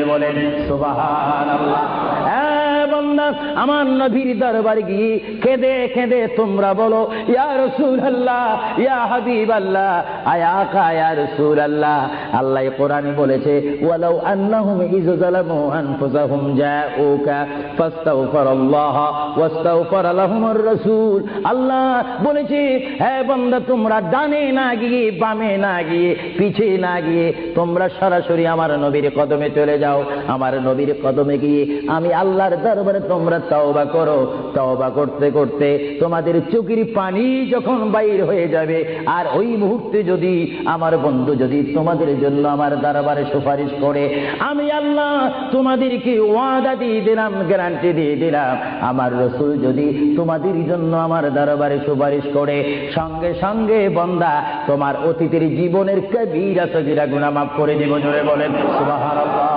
বলেন সুবহানাল্লাহ। বান্দা, আমার নবীর দরবারে গিয়ে কেঁদে কেঁদে তোমরা বলো, ইয়া রাসূলুল্লাহ, ইয়া হাবিবাল্লাহ, আয়া আকা ইয়া রাসূলুল্লাহ। আল্লাহ কোরআনে বলেছে, ওয়ালাউ আন্নাহুম ইয যালামু আনফুসাহুম জাউকা ফাস্তাগফিরুল্লাহ ওয়াস্তাগফারা লাহুমুর রাসূল। আল্লাহ বলেছে, হে বান্দা, তোমরা ডানে না গিয়ে, বামে না গিয়ে, পিছে না গিয়ে তোমরা সরাসরি আমার নবীর কদমে চলে যাও। আমার নবীর কদমে গিয়ে আমি আল্লাহর দরবারে তোমরা তওবা করো। তওবা করতে করতে তোমাদের চোখের পানি যখন বাইর হয়ে যাবে, আর ওই মুহূর্তে যদি আমার বন্ধু যদি তোমাদের জন্য আমার দরবারে সুপারিশ করে, আমি আল্লাহ তোমাদেরকে ওয়াদা দিয়ে দিলাম, গ্যারান্টি দিয়ে দিলাম, আমার রাসূল যদি তোমাদের জন্য আমার দরবারে সুপারিশ করে, সঙ্গে সঙ্গে বান্দা তোমার অতীতের জীবনের কবিরা সগীরা গুনাহ মাফ করে দেব। জোরে বলেন সুবহানাল্লাহ।